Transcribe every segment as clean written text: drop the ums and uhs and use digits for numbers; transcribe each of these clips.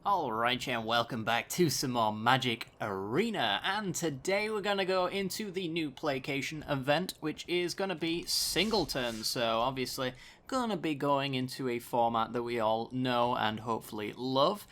Alright, and welcome back to some more Magic Arena, and today we're going to go into the new Playcation event, which is going to be Singleton. So obviously going to be going into a format that we all know and hopefully love.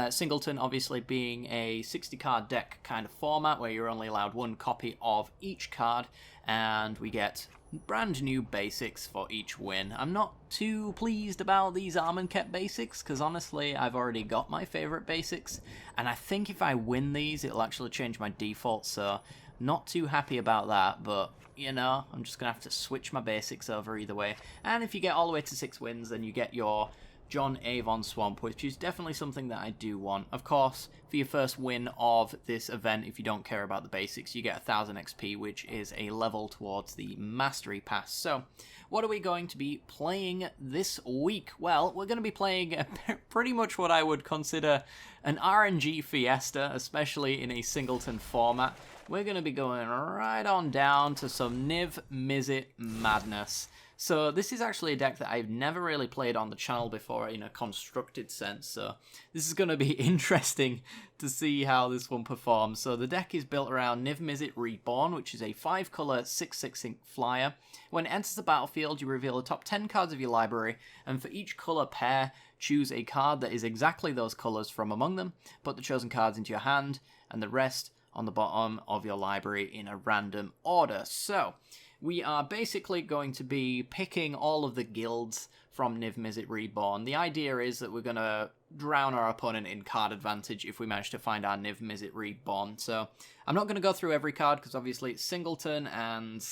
Singleton obviously being a 60 card deck kind of format where you're only allowed one copy of each card, and we get brand new basics for each win. I'm not too pleased about these Almond Kept basics because honestly I've already got my favourite basics, and I think if I win these it'll actually change my default, so not too happy about that, but you know, I'm just gonna have to switch my basics over either way. And if you get all the way to 6 wins, then you get your John Avon Swamp, which is definitely something that I do want. Of course, for your first win of this event, if you don't care about the basics, you get 1000 XP, which is a level towards the Mastery Pass. So, what are we going to be playing this week? Well, we're going to be playing pretty much what I would consider an RNG fiesta, especially in a Singleton format. We're going to be going right on down to some Niv-Mizzet madness. So this is actually a deck that I've never really played on the channel before in a constructed sense, so this is going to be interesting to see how this one performs. So the deck is built around Niv-Mizzet Reborn, which is a 5-color 6/6 ink flyer. When it enters the battlefield, you reveal the top 10 cards of your library, and for each color pair, choose a card that is exactly those colors from among them, put the chosen cards into your hand, and the rest on the bottom of your library in a random order. So we are basically going to be picking all of the guilds from Niv-Mizzet Reborn. The idea is that we're going to drown our opponent in card advantage if we manage to find our Niv-Mizzet Reborn. So I'm not going to go through every card because obviously it's Singleton and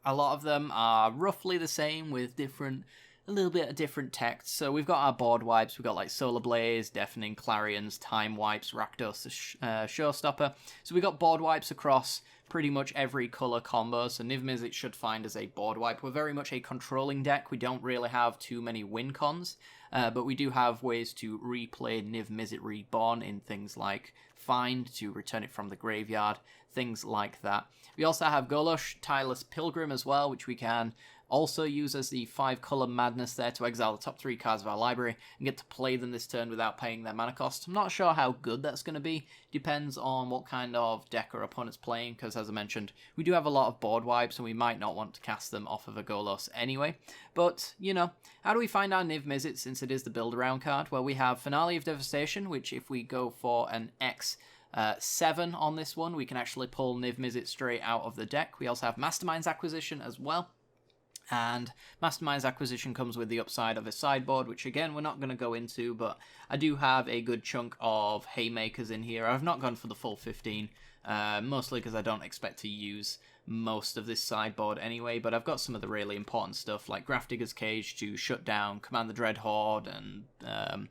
a lot of them are roughly the same with a little bit of different text. So we've got our board wipes, we've got like Solar Blaze, Deafening Clarions, Time Wipes, Rakdos the Showstopper. So we've got board wipes across pretty much every colour combo, so Niv-Mizzet should find as a board wipe. We're very much a controlling deck. We don't really have too many win cons, but we do have ways to replay Niv-Mizzet Reborn in things like Find, to return it from the graveyard, things like that. We also have Golosh, Tireless Pilgrim as well, which we can also use as the 5-color madness there to exile the top 3 cards of our library and get to play them this turn without paying their mana cost. I'm not sure how good that's going to be. Depends on what kind of deck our opponent's playing, because as I mentioned, we do have a lot of board wipes and we might not want to cast them off of a Golos anyway. But, you know, how do we find our Niv-Mizzet since it is the build around card? Well, we have Finale of Devastation, which if we go for an X7 on this one, we can actually pull Niv-Mizzet straight out of the deck. We also have Mastermind's Acquisition as well. And Mastermind's Acquisition comes with the upside of a sideboard, which again we're not going to go into, but I do have a good chunk of Haymakers in here. I've not gone for the full 15, mostly because I don't expect to use most of this sideboard anyway, but I've got some of the really important stuff like Grafdigger's Cage to shut down Command the Dread Horde, and the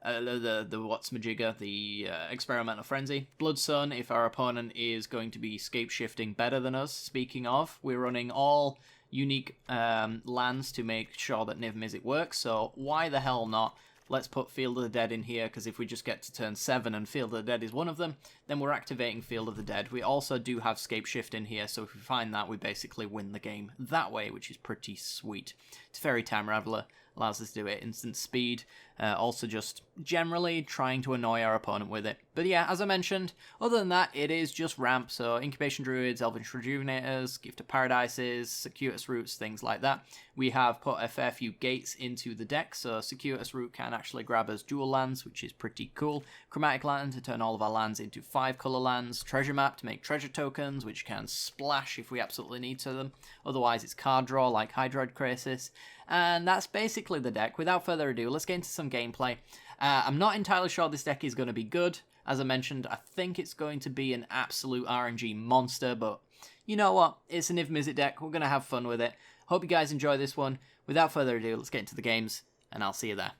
Whatsmajigger, the Experimental Frenzy. Bloodsun, if our opponent is going to be scape shifting better than us. Speaking of, we're running all unique lands to make sure that Niv-Mizzet works, so why the hell not? Let's put Field of the Dead in here, because if we just get to turn 7 and Field of the Dead is one of them, then we're activating Field of the Dead. We also do have Scape Shift in here, so if we find that, we basically win the game that way, which is pretty sweet. Teferi Time Raveler allows us to do it instant speed, also just generally trying to annoy our opponent with it. But yeah, as I mentioned, other than that, it is just ramp, so Incubation Druids, Elvish Rejuvenators, Gift of Paradises, Circuitous Roots, things like that. We have put a fair few gates into the deck, so Circuitous Root can actually grab us dual lands, which is pretty cool. Chromatic Lantern to turn all of our lands into 5-color lands. Treasure Map to make treasure tokens, which can splash if we absolutely need to them. Otherwise, it's card draw like Hydroid Crisis. And that's basically the deck. Without further ado, let's get into some gameplay. I'm not entirely sure this deck is going to be good. As I mentioned, I think it's going to be an absolute RNG monster, but you know what? It's a Niv-Mizzet deck. We're going to have fun with it. Hope you guys enjoy this one. Without further ado, let's get into the games, and I'll see you there.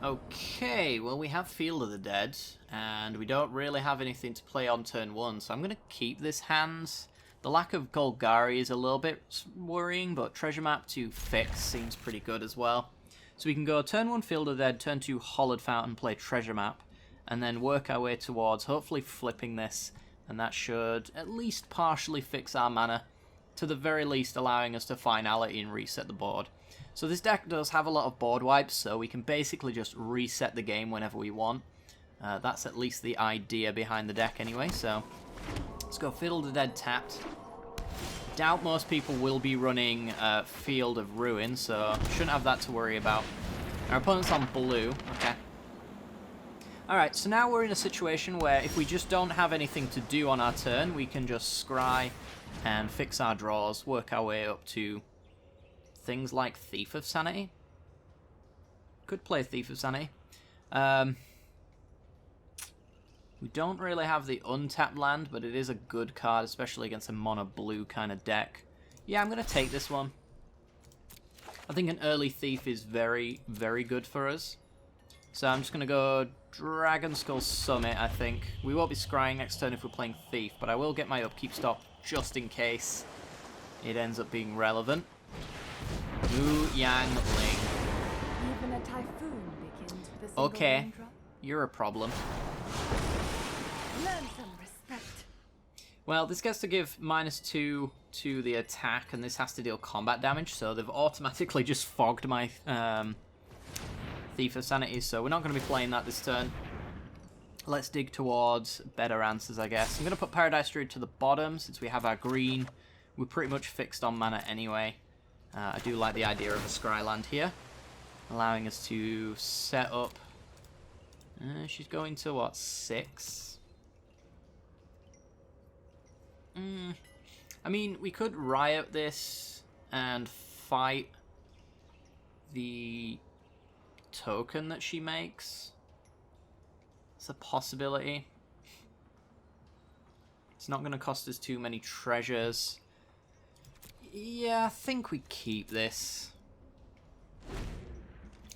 Okay, well we have Field of the Dead, and we don't really have anything to play on turn 1, so I'm going to keep this hand. The lack of Golgari is a little bit worrying, but Treasure Map to fix seems pretty good as well. So we can go turn 1 Field of the Dead, turn 2 Hollowed Fountain, play Treasure Map, and then work our way towards hopefully flipping this, and that should at least partially fix our mana. to the very least allowing us to finality and reset the board. So this deck does have a lot of board wipes, so we can basically just reset the game whenever we want. That's at least the idea behind the deck anyway, so let's go Fiddle the Dead tapped. Doubt most people will be running Field of Ruin, so shouldn't have that to worry about. Our opponent's on blue, okay. Alright, so now we're in a situation where if we just don't have anything to do on our turn, we can just scry and fix our draws, work our way up to things like Thief of Sanity. Could play Thief of Sanity. We don't really have the untapped land, but it is a good card, especially against a mono blue kind of deck. Yeah, I'm going to take this one. I think an early Thief is very, very good for us. So I'm just going to go Dragon Skull Summit, I think. We won't be scrying next turn if we're playing Thief, but I will get my upkeep stop just in case it ends up being relevant. Mu Yang Ling. Even a typhoon begins with a single Okay, raindrop. you're a problem. Learn some respect. Well, this gets to give -2 to the attack, and this has to deal combat damage, so they've automatically just fogged my Thief of Sanity, so we're not going to be playing that this turn. Let's dig towards better answers, I guess. I'm going to put Paradise Druid to the bottom, since we have our green. We're pretty much fixed on mana anyway. I do like the idea of a scry land here, allowing us to set up. She's going to, what, 6? I mean, we could riot this and fight the token that she makes. It's a possibility. It's not going to cost us too many treasures. Yeah, I think we keep this.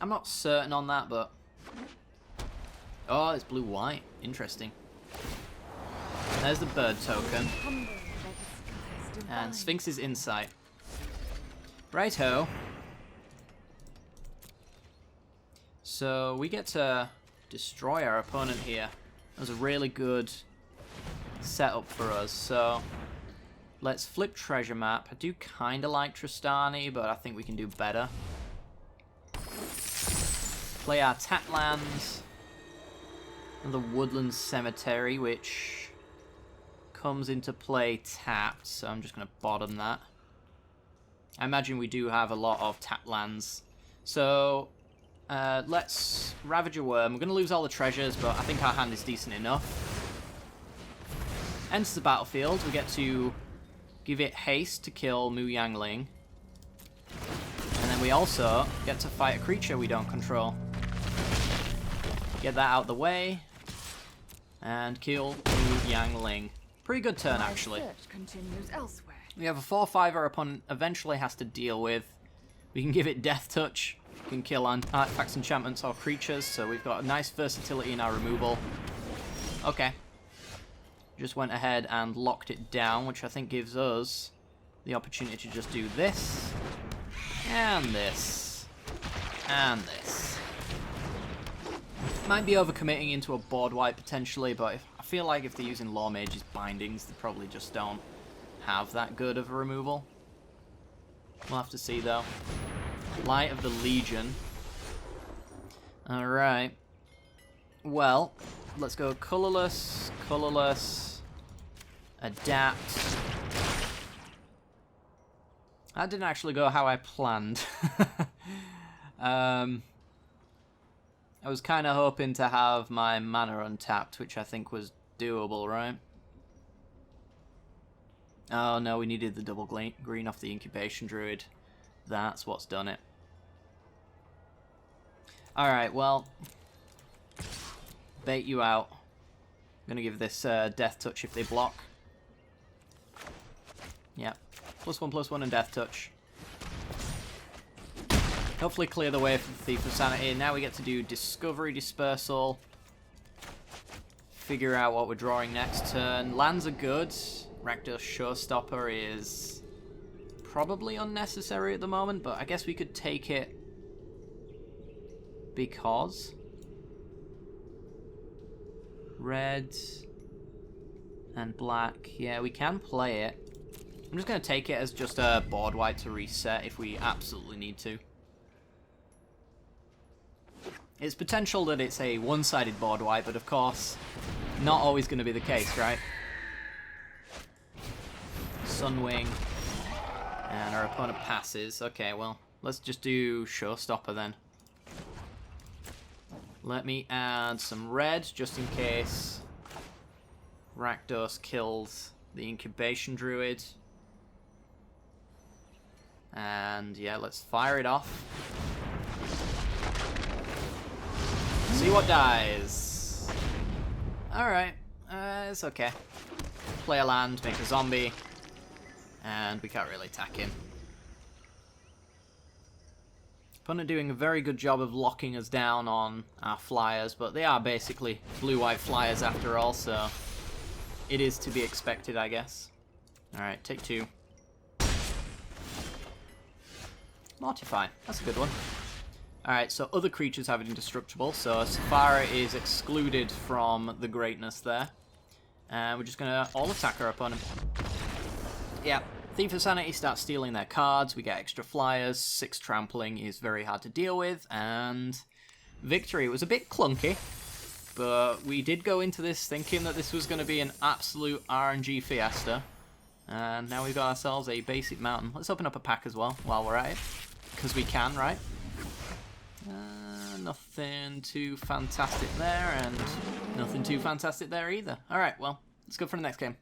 I'm not certain on that, but... Oh, it's blue-white. Interesting. There's the bird token. And Sphinx's Insight. Righto. So we get to destroy our opponent here. That was a really good setup for us. So let's flip treasure map. I do kind of like Tristani, but I think we can do better. Play our tap lands. And the Woodland Cemetery, which comes into play tapped, so I'm just going to bottom that. I imagine we do have a lot of tap lands. So let's Ravage a Worm. We're going to lose all the treasures, but I think our hand is decent enough. Enters the battlefield. We get to give it haste to kill Mu Yangling. And then we also get to fight a creature we don't control. Get that out the way. And kill Mu Yangling. Pretty good turn, actually. Search continues elsewhere. We have a 4/5 our opponent eventually has to deal with. We can give it Death Touch. We can kill artifacts, enchantments, or creatures, so we've got a nice versatility in our removal. Okay. Just went ahead and locked it down, which I think gives us the opportunity to just do this. And this. And this. Might be overcommitting into a board wipe potentially, but I feel like if they're using Law Mage's bindings, they probably just don't have that good of a removal. We'll have to see though. Light of the Legion. Alright. Well, let's go colorless, colorless, adapt. That didn't actually go how I planned. I was kind of hoping to have my mana untapped, which I think was doable, right? Oh no, we needed the double green off the Incubation Druid. That's what's done it. Alright, well, bait you out. I'm going to give this Death Touch if they block. Yep. +1/+1 and Death Touch. Hopefully clear the way for the Thief of Sanity. Now we get to do Discovery Dispersal. Figure out what we're drawing next turn. Lands are good. Rakdos Showstopper is probably unnecessary at the moment, but I guess we could take it because red and black. Yeah, we can play it. I'm just going to take it as just a board wipe to reset if we absolutely need to. It's potential that it's a one-sided board wipe, but of course, not always going to be the case, right? Sunwing. And our opponent passes. Okay, well, let's just do Showstopper then. Let me add some red, just in case Rakdos kills the Incubation Druid. And yeah, let's fire it off. See what dies. Alright, it's okay. Play a land, make a zombie, and we can't really attack him. Opponent doing a very good job of locking us down on our flyers, but they are basically blue-white flyers after all, so it is to be expected, I guess. Alright, take 2. Mortify, that's a good one. Alright, so other creatures have indestructible, so Safara is excluded from the greatness there. And we're just going to all-attack our opponent. Yeah, Thief of Sanity starts stealing their cards, we get extra flyers, 6 trampling is very hard to deal with, and victory. It was a bit clunky, but we did go into this thinking that this was going to be an absolute RNG fiesta. And now we've got ourselves a basic mountain. Let's open up a pack as well while we're at it, because we can, right? Nothing too fantastic there, and nothing too fantastic there either. Alright, well, let's go for the next game.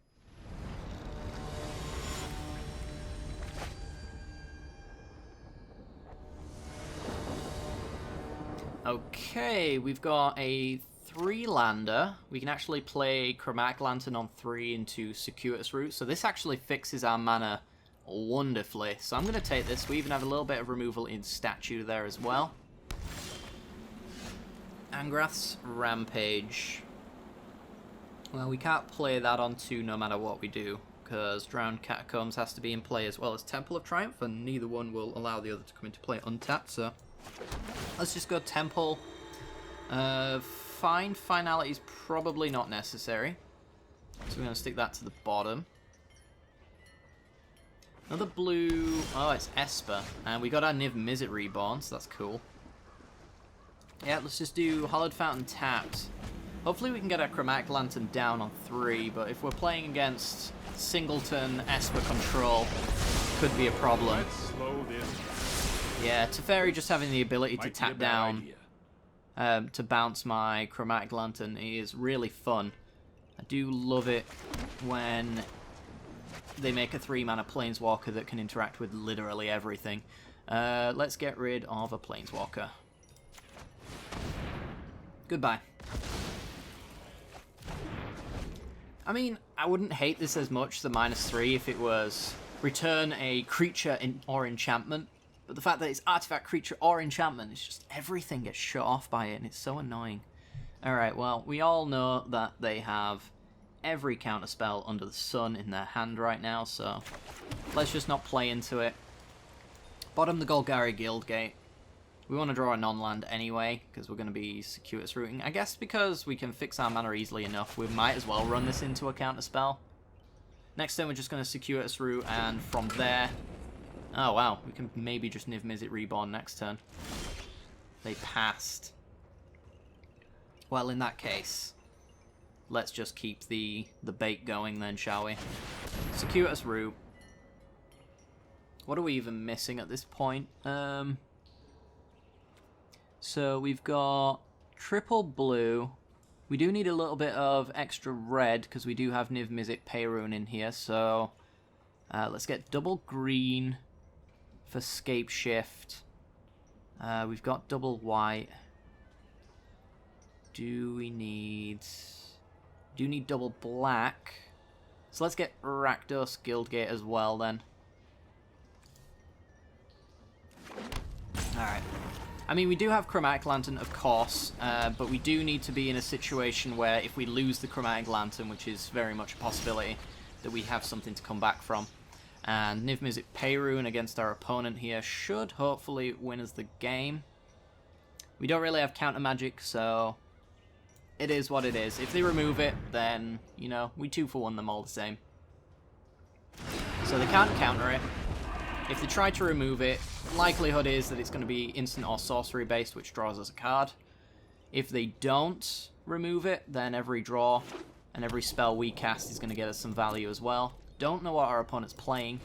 Okay, we've got a 3-lander. We can actually play Chromatic Lantern on 3 into Circuitous Route, so this actually fixes our mana wonderfully. So I'm going to take this. We even have a little bit of removal in Statue there as well. Angrath's Rampage. Well, we can't play that on 2 no matter what we do, because Drowned Catacombs has to be in play as well as Temple of Triumph, and neither one will allow the other to come into play untapped, so let's just go Temple. Finality is probably not necessary, so we're going to stick that to the bottom. Another blue... Oh, it's Esper, and we got our Niv-Mizzet reborn, so that's cool. Yeah, let's just do Hollowed Fountain tapped. Hopefully we can get our Chromatic Lantern down on 3, but if we're playing against Singleton, Esper control, could be a problem. Yeah, Teferi just having the ability to tap down to bounce my Chromatic Lantern is really fun. I do love it when they make a 3-mana Planeswalker that can interact with literally everything. Let's get rid of a Planeswalker. Goodbye. I mean, I wouldn't hate this as much, the -3, if it was return a creature or enchantment. But the fact that it's artifact, creature, or enchantment, it's just everything gets shut off by it, and it's so annoying. Alright, well, we all know that they have every counterspell under the sun in their hand right now, so let's just not play into it. Bottom the Golgari Guildgate. We want to draw a non-land anyway, because we're going to be Circuitous Routing. I guess because we can fix our mana easily enough, we might as well run this into a counterspell. Next turn we're just going to Circuitous Route, and from there... Oh wow, we can maybe just Niv-Mizzet Reborn next turn. They passed. Well, in that case, let's just keep the bait going then, shall we? Circuitous Route. What are we even missing at this point? So we've got triple blue. We do need a little bit of extra red because we do have Niv-Mizzet Payroon in here. So let's get double green for Scape Shift. We've got double white. Do need double black. So let's get Rakdos Guildgate as well then. Alright. I mean, we do have Chromatic Lantern, of course, but we do need to be in a situation where if we lose the Chromatic Lantern, which is very much a possibility, that we have something to come back from. And Niv-Mizzet Payroon against our opponent here should hopefully win us the game. We don't really have counter magic, so it is what it is. If they remove it, then, you know, we 2-for-1 them all the same. So they can't counter it. If they try to remove it, likelihood is that it's going to be instant or sorcery based, which draws us a card. If they don't remove it, then every draw and every spell we cast is going to get us some value as well. Don't know what our opponent's playing,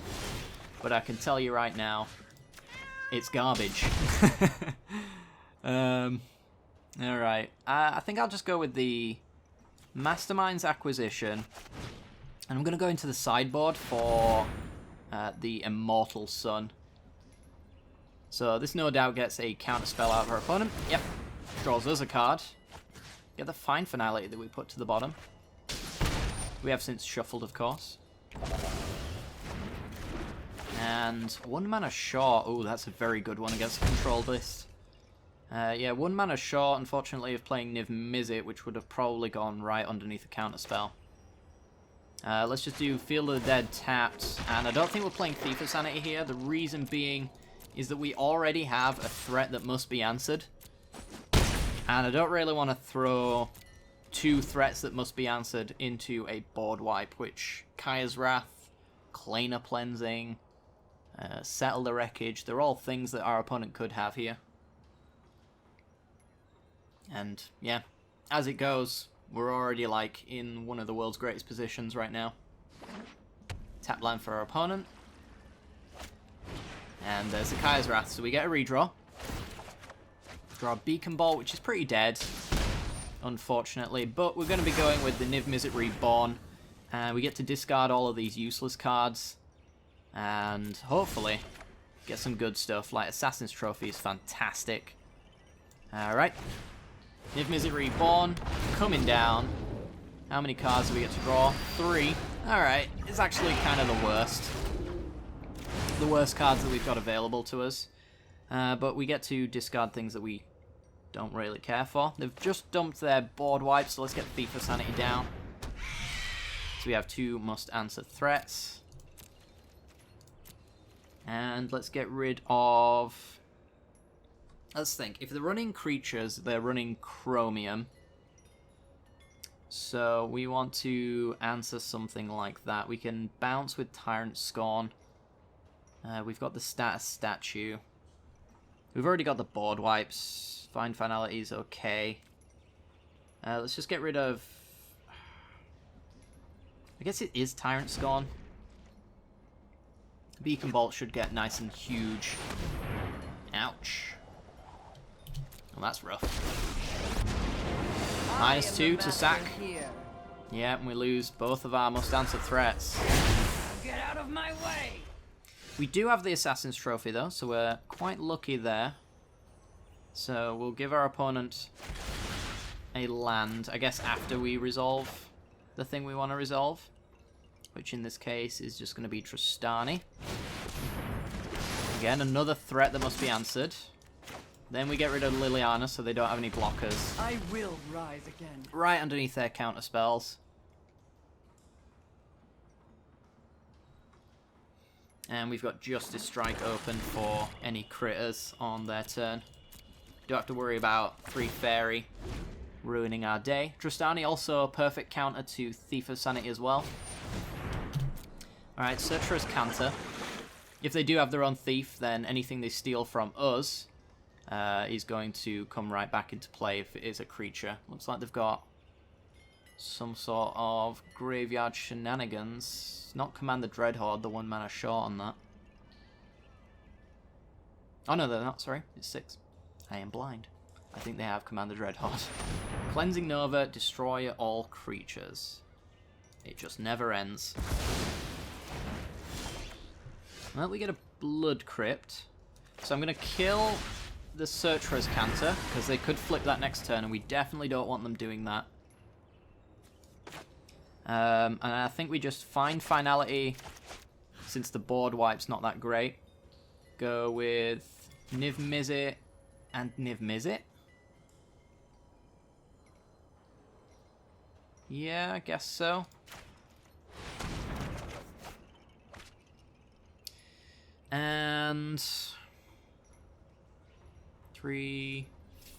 but I can tell you right now, it's garbage. Alright, I think I'll just go with the Mastermind's Acquisition, and I'm going to go into the sideboard for the Immortal Sun. So this no doubt gets a counter spell out of our opponent. Yep, draws us a card. Get the Fine Finality that we put to the bottom. We have since shuffled, of course. And 1 mana short. Oh, that's a very good one against a controlled list. Yeah, 1 mana short, unfortunately, of playing Niv-Mizzet, which would have probably gone right underneath a counterspell. Let's just do Field of the Dead tapped, and I don't think we're playing Thief of Sanity here. The reason being is that we already have a threat that must be answered. And I don't really want to throw 2 threats that must be answered into a board wipe, which Kaya's Wrath, Kleiner Cleansing, Settle the Wreckage, they're all things that our opponent could have here. And yeah, as it goes, we're already like in one of the world's greatest positions right now. Tap land for our opponent. And there's the Kaya's Wrath, so we get a redraw. Draw a Beacon Bolt, which is pretty dead, unfortunately, but we're going to be going with the Niv-Mizzet Reborn. And we get to discard all of these useless cards, and hopefully get some good stuff, like Assassin's Trophy is fantastic. Alright. Niv-Mizzet Reborn, coming down. How many cards do we get to draw? 3. Alright, it's actually kind of the worst. The worst cards that we've got available to us. But we get to discard things that we don't really care for. They've just dumped their board wipe, so let's get Thief of Sanity down. So we have 2 must-answer threats. And let's get rid of... Let's think. If they're running creatures, they're running Chromium. So we want to answer something like that. We can bounce with Tyrant Scorn. We've got the Status Statue. We've already got the board wipes. Fine Finality is okay. Let's just get rid of... I guess it is Tyrant Scorn. Beacon Bolt should get nice and huge. Ouch. Well, that's rough. -2 to sack. Yeah, and we lose both of our must-answer threats. Get out of my way! We do have the Assassin's Trophy, though, so we're quite lucky there. So we'll give our opponent a land, I guess, after we resolve the thing we want to resolve, which in this case is just going to be Tristani. Again, another threat that must be answered. Then we get rid of Liliana so they don't have any blockers. I will rise again. Right underneath their counter spells. And we've got Justice Strike open for any critters on their turn. Don't have to worry about 3 fairy ruining our day. Tristani also a perfect counter to Thief of Sanity as well. Alright, Searcher's Canter. If they do have their own Thief, then anything they steal from us is going to come right back into play if it is a creature. Looks like they've got some sort of graveyard shenanigans. Not Command the Dreadhorde, the 1 mana short on that. Oh no, they're not, sorry. It's 6. I am blind. I think they have Command the Dreadhorde. Cleansing Nova, destroy all creatures. It just never ends. Well, we get a Blood Crypt. So I'm going to kill the Searcher's Canter, because they could flip that next turn, and we definitely don't want them doing that. And I think we just find Finality, since the board wipe's not that great. Go with Niv-Mizzet and Niv-Mizzet. Yeah, I guess so. And 3,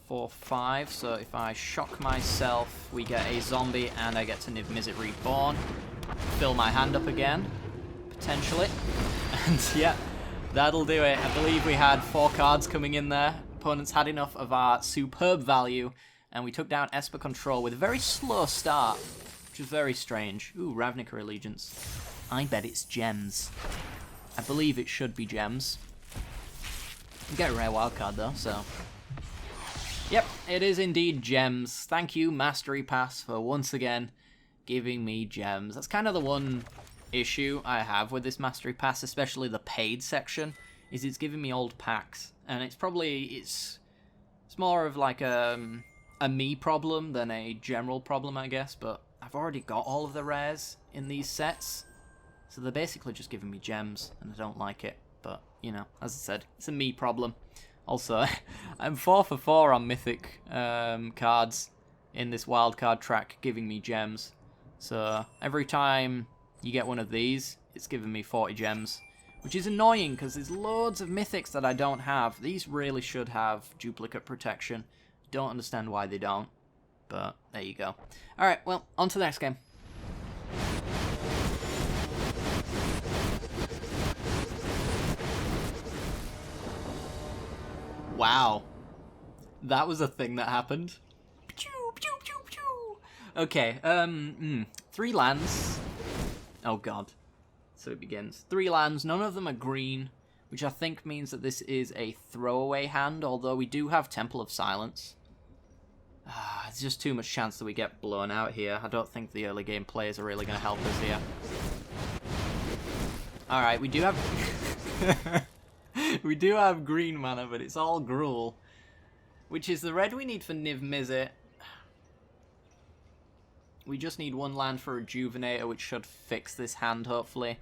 4, 5. So if I shock myself, we get a zombie and I get to Niv-Mizzet Reborn. Fill my hand up again. potentially. And yeah, that'll do it. I believe we had 4 cards coming in there. Opponents had enough of our superb value, and we took down Esper Control with a very slow start, which was very strange. Ooh, Ravnica Allegiance. I bet it's gems. I believe it should be gems. You get a rare wildcard though, so... Yep, it is indeed gems. Thank you, Mastery Pass, for once again giving me gems. That's kind of the one issue I have with this Mastery Pass, especially the paid section, is it's giving me old packs. And it's probably, it's more of like a me problem than a general problem, I guess, but I've already got all of the rares in these sets, so they're basically just giving me gems, and I don't like it. But, you know, as I said, it's a me problem. Also, I'm 4 for 4 on mythic cards in this wildcard track, giving me gems. So every time you get one of these, it's giving me 40 gems, which is annoying because there's loads of mythics that I don't have. These really should have duplicate protection. Don't understand why they don't, but there you go. Alright, well, on to the next game. Wow. That was a thing that happened. Okay, 3 lands. Oh god. So it begins. 3 lands, none of them are green, which I think means that this is a throwaway hand, although we do have Temple of Silence. It's just too much chance that we get blown out here. I don't think the early game players are really going to help us here. Alright, we do have... we do have green mana, but it's all Gruul, which is the red we need for Niv-Mizzet. We just need 1 land for Rejuvenator, which should fix this hand, hopefully.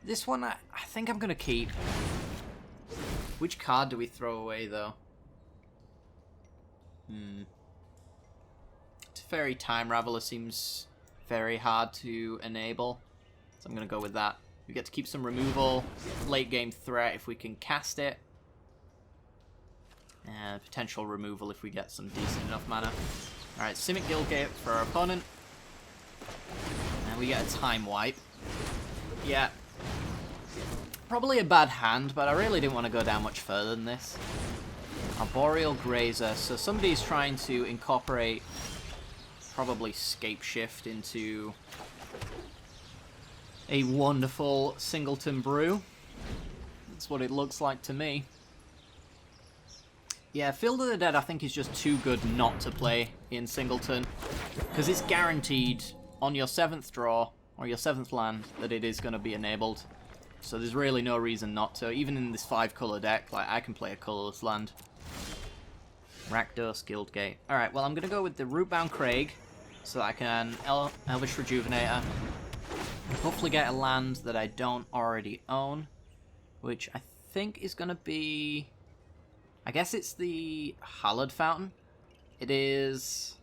This one, I think I'm going to keep. Which card do we throw away, though? Teferi Time Raveler seems very hard to enable, so I'm going to go with that. We get to keep some removal, late game threat if we can cast it, and potential removal if we get some decent enough mana. Alright, Simic Guildgate for our opponent, and we get a time wipe. Yeah, probably a bad hand, but I really didn't want to go down much further than this. Arboreal Grazer, so somebody's trying to incorporate probably Scape Shift into a wonderful Singleton brew. That's what it looks like to me. Yeah, Field of the Dead I think is just too good not to play in Singleton, because it's guaranteed on your 7th draw or your 7th land that it is going to be enabled. So there's really no reason not to. Even in this 5-color deck, like, I can play a colorless land. Rakdos, Guildgate. Alright, well I'm going to go with the Rootbound Craig, so that I can Elvish Rejuvenator. Hopefully get a land that I don't already own, which I think is going to be... I guess it's the Hallowed Fountain. It is...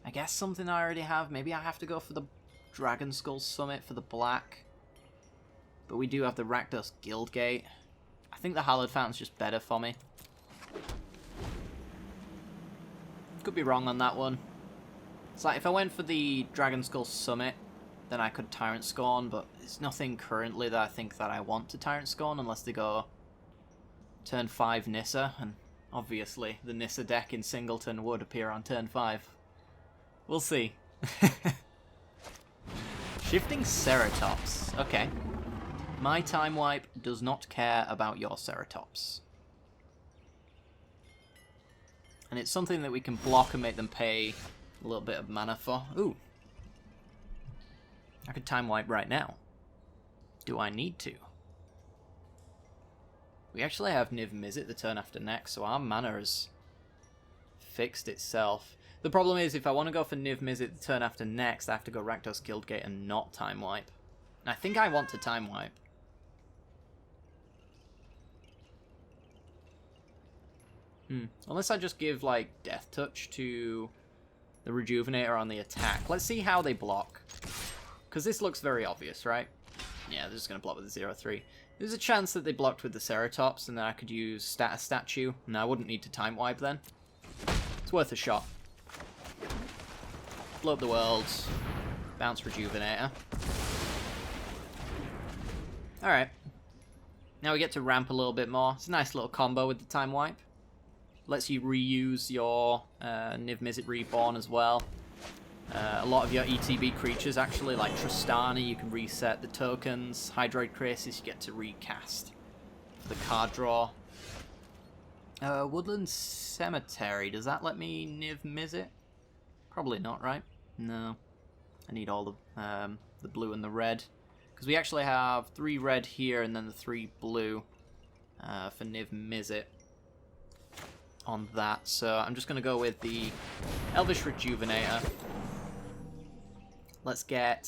I guess something I already have. Maybe I have to go for the Dragon Skull Summit for the black. But we do have the Rakdos Guildgate. I think the Hallowed Fountain's just better for me. Could be wrong on that one. It's like if I went for the Dragon Skull Summit, then I could Tyrant Scorn, but there's nothing currently that I think that I want to Tyrant Scorn unless they go turn 5 Nissa, and obviously the Nissa deck in Singleton would appear on turn 5. We'll see. Shifting Ceratops. Okay. My Time Wipe does not care about your Ceratops. And it's something that we can block and make them pay a little bit of mana for. Ooh. I could Time Wipe right now. Do I need to? We actually have Niv-Mizzet the turn after next, so our mana has fixed itself. The problem is, if I want to go for Niv-Mizzet the turn after next, I have to go Rakdos Guildgate and not Time Wipe. And I think I want to Time Wipe. Unless I just give, like, Death Touch to the Rejuvenator on the attack. Let's see how they block. Because this looks very obvious, right? Yeah, they're just going to block with the 0-3. There's a chance that they blocked with the Ceratops, and then I could use Statue, and I wouldn't need to Time Wipe then. It's worth a shot. Blow up the world. Bounce Rejuvenator. Alright. Now we get to ramp a little bit more. It's a nice little combo with the time wipe. Lets you reuse your Niv-Mizzet Reborn as well. A lot of your ETB creatures, actually, like Tristana, you can reset the tokens. Hydroid Crisis, you get to recast for the card draw. Woodland Cemetery, does that let me Niv-Mizzet? Probably not, right? No. I need all the blue and the red. Because we actually have 3 red here and then the 3 blue for Niv-Mizzet on that. So I'm just going to go with the Elvish Rejuvenator. Let's get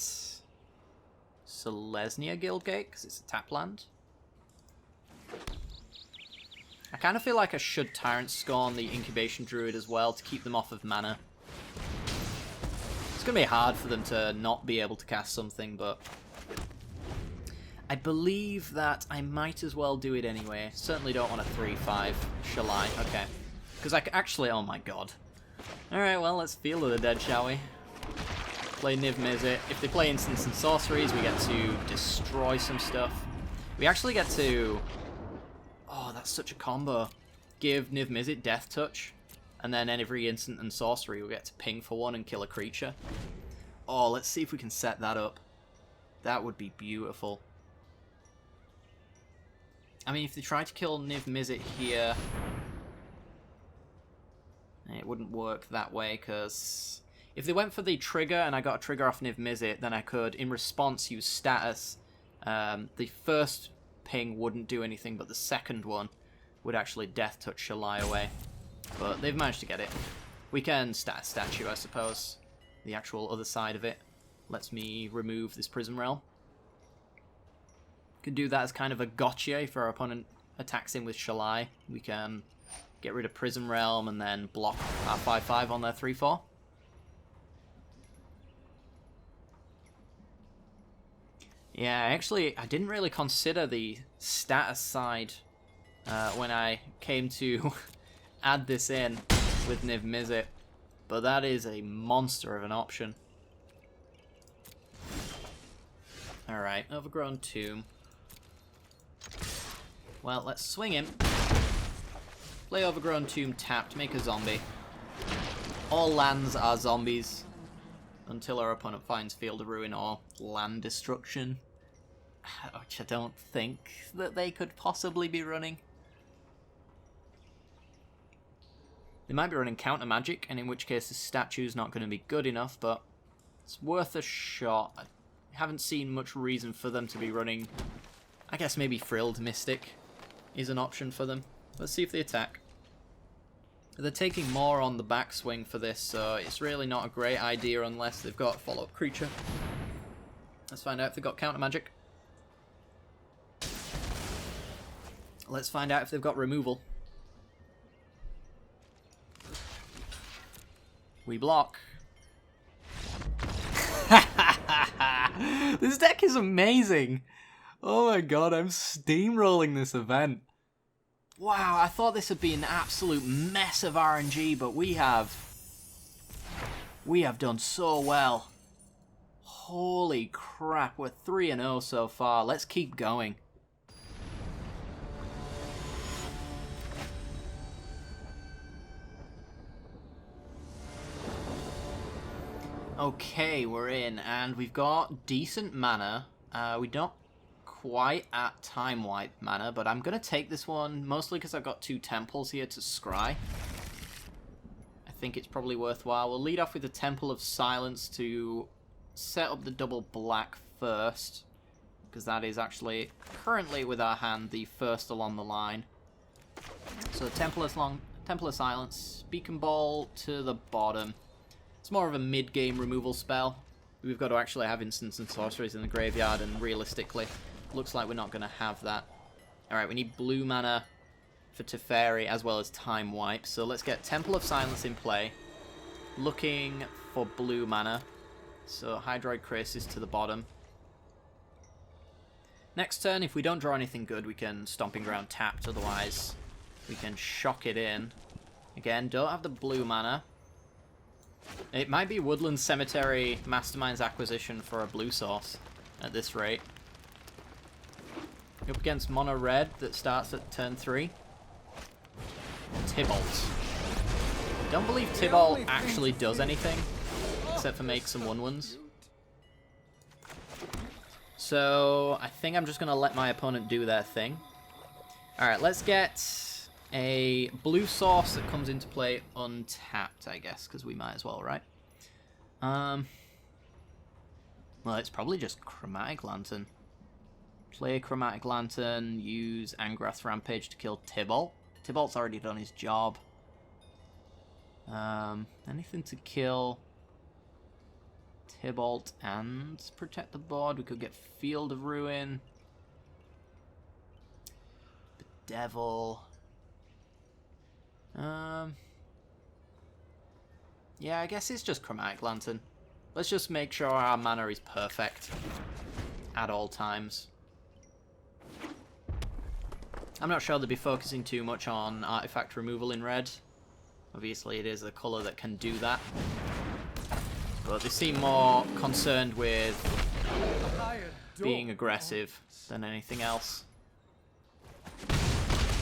Selesnya Guildgate, because it's a tap land. I kind of feel like I should Tyrant Scorn the Incubation Druid as well to keep them off of mana. It's going to be hard for them to not be able to cast something, but I believe that I might as well do it anyway. Certainly don't want a 3-5, shall I? Okay. Because I can actually... Oh my god. Alright, well, let's Field of the Dead, shall we? Play Niv-Mizzet. If they play instants and sorceries, we get to destroy some stuff. We actually get to... Oh, that's such a combo. Give Niv-Mizzet Death Touch, and then every instant and sorcery we'll get to ping for 1 and kill a creature. Oh, let's see if we can set that up. That would be beautiful. I mean, if they try to kill Niv-Mizzet here, it wouldn't work that way, because if they went for the trigger and I got a trigger off Niv-Mizzet, then I could, in response, use status. The first ping wouldn't do anything, but the second one would actually Death Touch Shalai away. But they've managed to get it. We can status statue, I suppose. The actual other side of it lets me remove this Prism Realm. Could do that as kind of a gotcha if our opponent attacks in with Shalai. We can get rid of Prism Realm and then block our 5-5 on their 3-4. Yeah, actually, I didn't really consider the status side when I came to add this in with Niv-Mizzet, but that is a monster of an option. Alright, Overgrown Tomb. Well, let's swing him. Play Overgrown Tomb tapped, make a zombie. All lands are zombies until our opponent finds Field of Ruin or land destruction, which I don't think that they could possibly be running. They might be running counter magic, and in which case the statue's not going to be good enough, but it's worth a shot. I haven't seen much reason for them to be running. I guess maybe Frilled Mystic is an option for them. Let's see if they attack. They're taking more on the backswing for this, so it's really not a great idea unless they've got follow-up creature. Let's find out if they've got counter magic. Let's find out if they've got removal. We block. This deck is amazing. Oh my god, I'm steamrolling this event. Wow, I thought this would be an absolute mess of RNG, but we have done so well. Holy crap, we're 3-0 so far. Let's keep going. Okay, we're in, and we've got decent mana. We don't quite at Time Wipe mana, but I'm going to take this one, mostly because I've got 2 temples here to scry. I think it's probably worthwhile. We'll lead off with the Temple of Silence to set up the double black first, because that is actually currently with our hand the first along the line. So Temple of Silence, Beacon Ball to the bottom. It's more of a mid-game removal spell. We've got to actually have instants and sorceries in the graveyard, and realistically, looks like we're not going to have that. Alright, we need blue mana for Teferi as well as Time Wipe, so let's get Temple of Silence in play. Looking for blue mana, so Hydroid Crisis to the bottom. Next turn, if we don't draw anything good, we can Stomping Ground tapped, otherwise we can shock it in. Again, don't have the blue mana. It might be Woodland Cemetery Mastermind's Acquisition for a blue source at this rate. Up against mono red that starts at turn 3. Tybalt. Don't believe Tybalt actually does anything, except for make some 1/1s. So, I think I'm just going to let my opponent do their thing. Alright, let's get a blue source that comes into play untapped, I guess, because we might as well, right? Well, it's probably just Chromatic Lantern. Play Chromatic Lantern, use Angrath's Rampage to kill Tybalt. Tybalt's already done his job. Anything to kill Tybalt and protect the board. We could get Field of Ruin. Bedevil. Yeah, I guess it's just Chromatic Lantern. Let's just make sure our mana is perfect at all times. I'm not sure they'll be focusing too much on artifact removal in red. Obviously it is the colour that can do that. But they seem more concerned with being aggressive than anything else.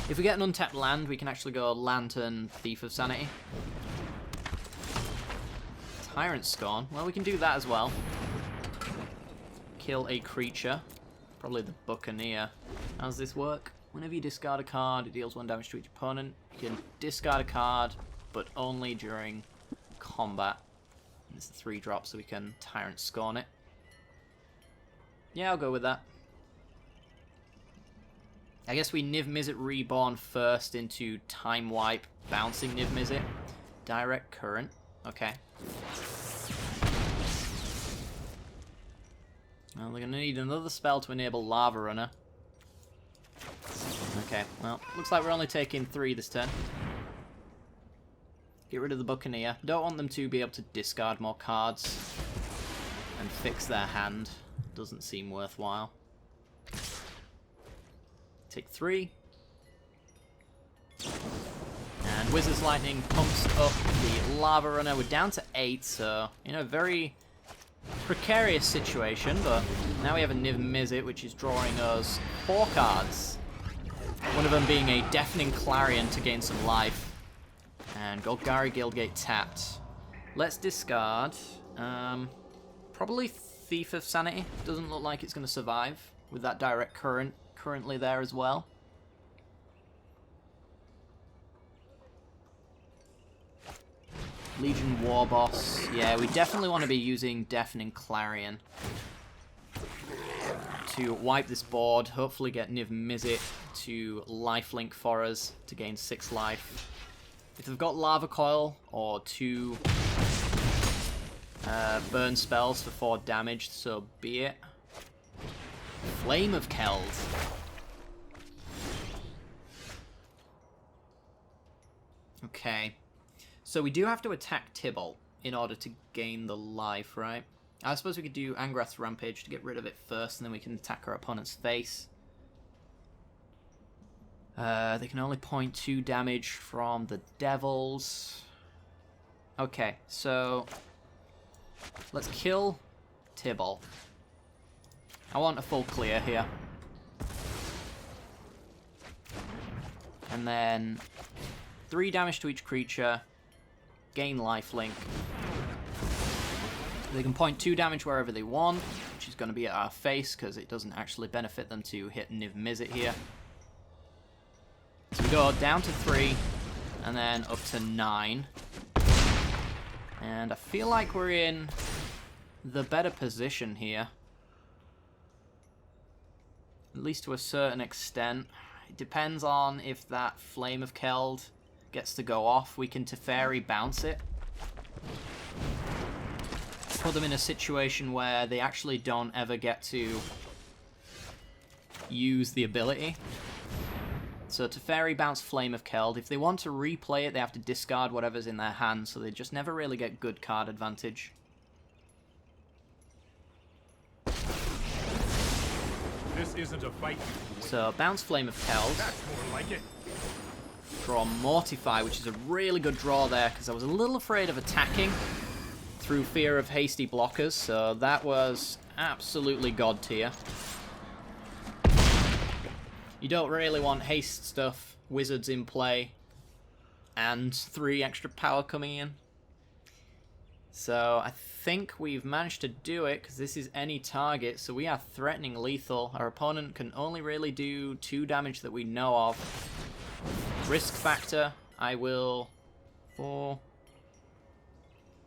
If we get an untapped land, we can actually go Lantern, Thief of Sanity. Tyrant Scorn. Well, we can do that as well. Kill a creature. Probably the Buccaneer. How does this work? Whenever you discard a card, it deals 1 damage to each opponent. You can discard a card, but only during combat. And it's a 3-drop, so we can Tyrant Scorn it. Yeah, I'll go with that. I guess we Niv-Mizzet Reborn first into Time Wipe, bouncing Niv-Mizzet. Direct Current. Okay. Well, we're going to need another spell to enable Lava Runner. Okay, well, looks like we're only taking 3 this turn. Get rid of the Buccaneer. Don't want them to be able to discard more cards and fix their hand. Doesn't seem worthwhile. Take 3. And Wizard's Lightning pumps up the Lava Runner. We're down to 8, so in a very precarious situation, but now we have a Niv-Mizzet, which is drawing us 4 cards. One of them being a Deafening Clarion to gain some life. And Golgari Guildgate tapped. Let's discard. Probably Thief of Sanity. Doesn't look like it's going to survive with that direct current currently there as well. Legion Warboss. Yeah, we definitely want to be using Deafening Clarion to wipe this board. Hopefully get Niv-Mizzet to lifelink for us to gain 6 life. If they've got Lava Coil or 2 burn spells for 4 damage, so be it. Flame of Keld. Okay. So we do have to attack Tybalt in order to gain the life, right? I suppose we could do Angrath's Rampage to get rid of it first, and then we can attack our opponent's face. They can only point 2 damage from the Devils. Okay, so let's kill Tybalt. I want a full clear here. And then 3 damage to each creature. Gain lifelink. They can point 2 damage wherever they want, which is going to be at our face because it doesn't actually benefit them to hit Niv-Mizzet here. So we go down to 3 and then up to 9. And I feel like we're in the better position here. At least to a certain extent. It depends on if that Flame of Keld gets to go off. We can Teferi bounce it. Put them in a situation where they actually don't ever get to use the ability. So Teferi bounce Flame of Keld. If they want to replay it, they have to discard whatever's in their hand, so they just never really get good card advantage. This isn't a fight. So bounce Flame of Keld. That's more like it. Draw Mortify, which is a really good draw there, because I was a little afraid of attacking through fear of hasty blockers, so that was absolutely god tier. You don't really want haste stuff, wizards in play, and 3 extra power coming in. So I think we've managed to do it, because this is any target, so we are threatening lethal. Our opponent can only really do 2 damage that we know of. Risk factor, I will... 4,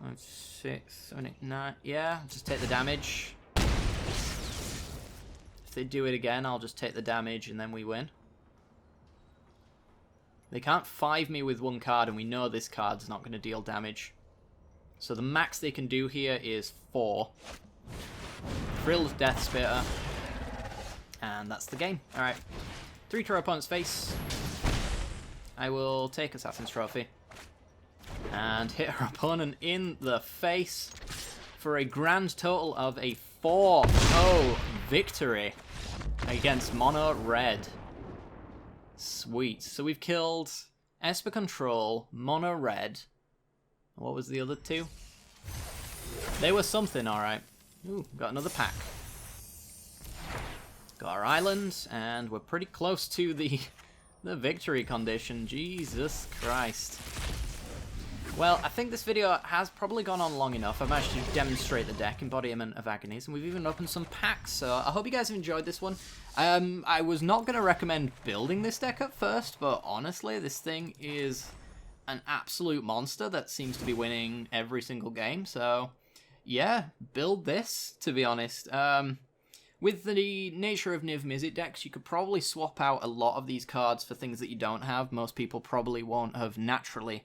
5, 6, 7, 8, 9... Yeah, just take the damage. If they do it again, I'll just take the damage and then we win. They can't 5 me with 1 card, and we know this card's not going to deal damage. So the max they can do here is 4. Frilled Death Spitter. And that's the game. Alright. 3 to our opponent's face. I will take Assassin's Trophy. And hit our opponent in the face for a grand total of a 4-0 victory against Mono Red. Sweet. So we've killed Esper Control, Mono Red. What was the other 2? They were something, alright. Ooh, got another pack. Got our island, and we're pretty close to the victory condition. Jesus Christ. Well, I think this video has probably gone on long enough. I've managed to demonstrate the deck, Embodiment of Agonies, and we've even opened some packs, so I hope you guys have enjoyed this one. I was not going to recommend building this deck at first, but honestly, this thing is an absolute monster that seems to be winning every single game, so yeah, build this, to be honest. With the nature of Niv-Mizzet decks, you could probably swap out a lot of these cards for things that you don't have. Most people probably won't have naturally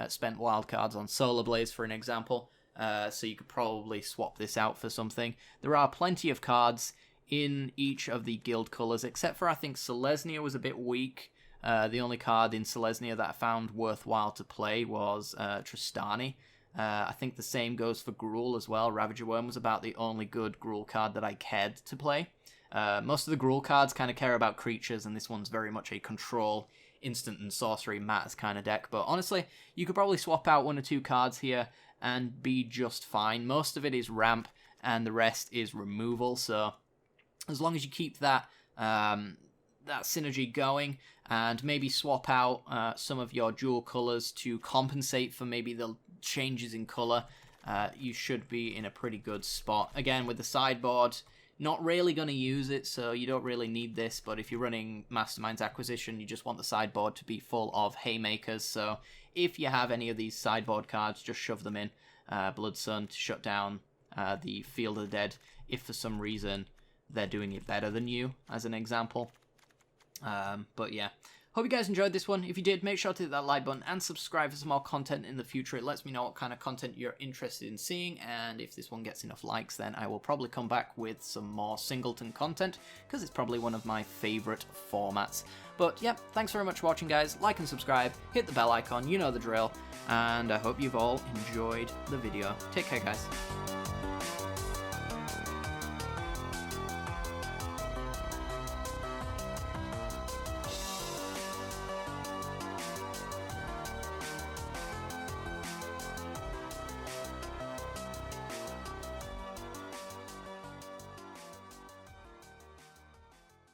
spent wild cards on Solar Blaze, for an example, so you could probably swap this out for something. There are plenty of cards in each of the guild colours, except for I think Selesnya was a bit weak. The only card in Selesnya that I found worthwhile to play was Tristani. I think the same goes for Gruul as well. Ravager Worm was about the only good Gruul card that I cared to play. Most of the Gruul cards kind of care about creatures, and this one's very much a control, instant and sorcery matters kind of deck. But honestly, you could probably swap out 1 or 2 cards here and be just fine. Most of it is ramp, and the rest is removal, so as long as you keep that that synergy going, and maybe swap out some of your dual colors to compensate for maybe the changes in color, you should be in a pretty good spot. Again, with the sideboard, not really going to use it, so you don't really need this, but if you're running Mastermind's Acquisition, you just want the sideboard to be full of haymakers, so if you have any of these sideboard cards, just shove them in. Blood Sun to shut down the Field of the Dead, if for some reason they're doing it better than you, as an example. But yeah, hope you guys enjoyed this one. If you did, make sure to hit that like button and subscribe for some more content in the future. It lets me know what kind of content you're interested in seeing, and if this one gets enough likes, then I will probably come back with some more Singleton content, because it's probably one of my favourite formats. But yeah, thanks very much for watching, guys. Like and subscribe, hit the bell icon, you know the drill, and I hope you've all enjoyed the video. Take care, guys.